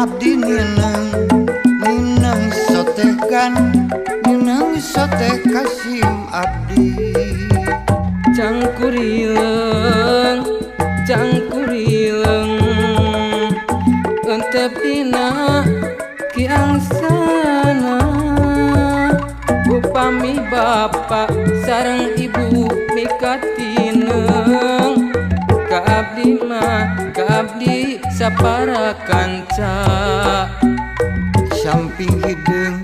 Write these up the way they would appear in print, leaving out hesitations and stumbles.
abdi nineng sotekan nineng soteh kasim abdi cangkurileng entepina kiangsana upami bapak sareng ibu mikatineng ka abdi sapara kanca samping hideung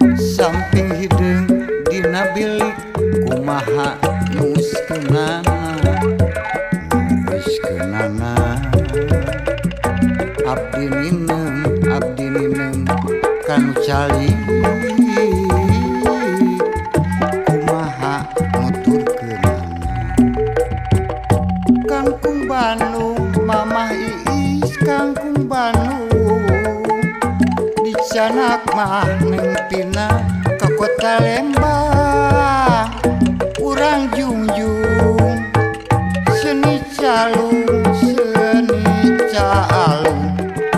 dina bilik kumaha nuskeunana abdi nineng kanu cali kumaha nuturkeunana Kangkung Bandung Mamah Iis Kangkung Bandung dicanak mah nengpina ka kota Lembang urang jungjung seni calung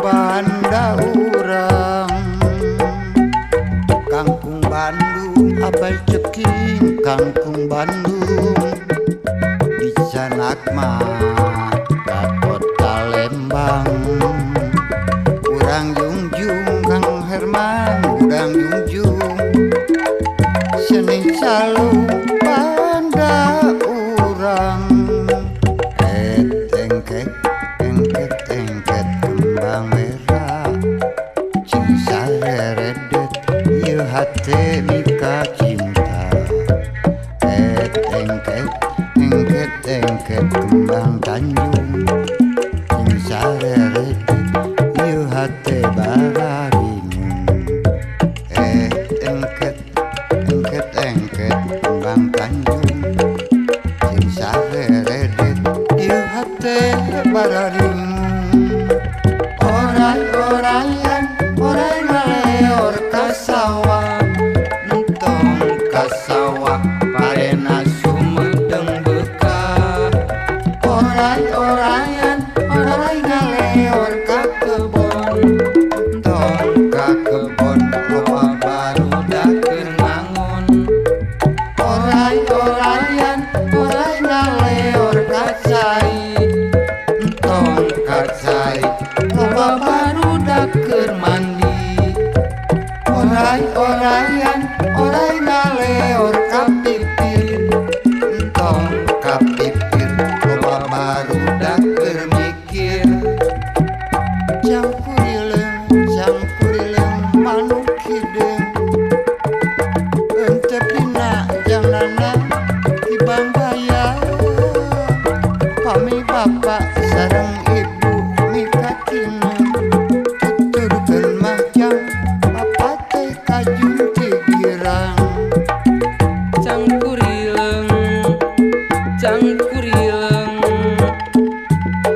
banda urang Kangkung Bandung abal ceking Kangkung Bandung dicanak mah ka kota Lembang urang jungjung Kang Herman urang jungjung seni calung banda urang engket kembang merah cing sareredet ieu hate mika cinta engket kembang Tanjung cing sareredet ieu hate baradingung engket kembang Tanjung cing sareredet ieu hate baradingung orai ngaleor ka sawah entong ka sawah parena sumedeng bekah orai ngaleor ka kebon entong ka kebon loba barudak keur ngangon orai ngaleor ka cai entong ka cai loba barudak keur mandi orai ngaleor ka pipir entong ka pipir loba barudak keur mikir cangkurileng manuk hideung entepina janganna tibang bayar pami bapak sareng ibu mikatineng tuturkeun macam apa teh kajung tigirang cangkurileng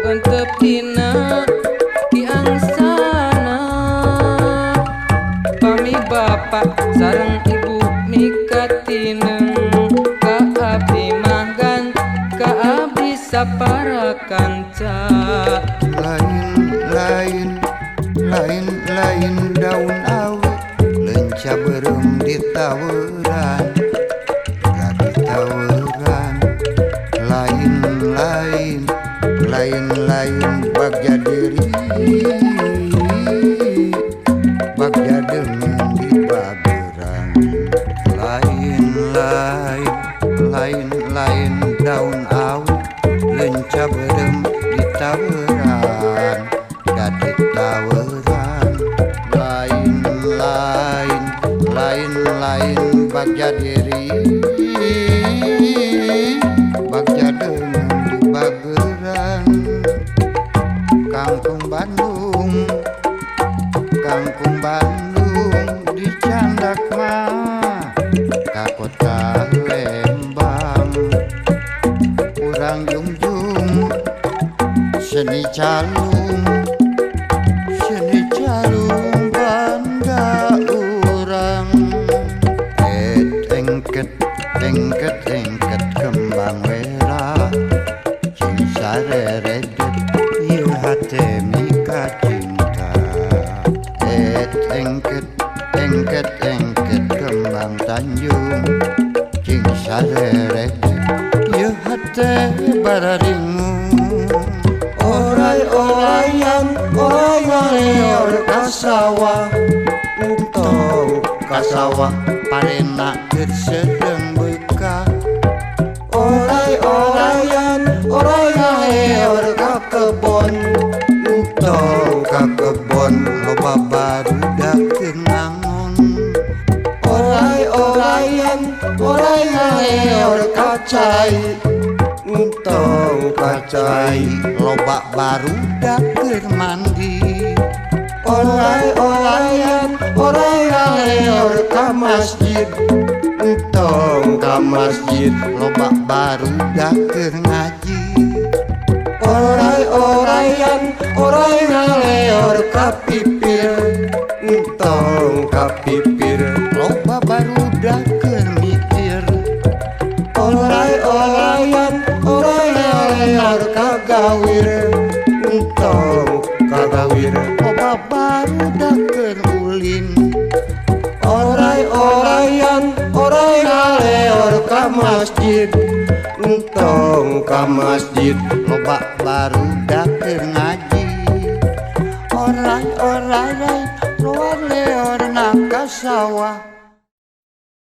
entepina kiangsana pami bapak sareng ibu mikatineng ka abdi magan ka abdi sapara kanca lain daun awi lenca berem di tawuran lain bagja diri bagja deung di bageran lain daun awi lenca berem di tawuran dadi tawuran lain bagja diri bagja deung di bageran Kangkung Bandung dicandak mah ka kota Lembang urang jungjung seni calung banda urang engket kembang merah cing sareredet ieu hate mika cinta engket kembang Tanjung cing sarere ieu hate bararingung Oray-orayan oray ngaleor ka sawah tong ka sawah parena keur sedeng beuka Oray-orayan oray ngaleor ka kebon tong ka kebon loba barudak keur ngangon Oray-orayan oray ngaleor ka cai tong ka cai loba barudak keur mandi Oray-orayan oray ngaleor ka masjid tong ka masjid loba barudak keur ngaji Oray-orayan oray ngaleor ka pipir tong ka pipir loba barudak keur mikir Oray-orayan oray ngaleor ka gawir tong ka gawir loba barudak keur ulin Oray-orayan oray ngaleor ka masjid tong ka masjid loba barudak keur ngaji oray-oray roar leor na ka sawah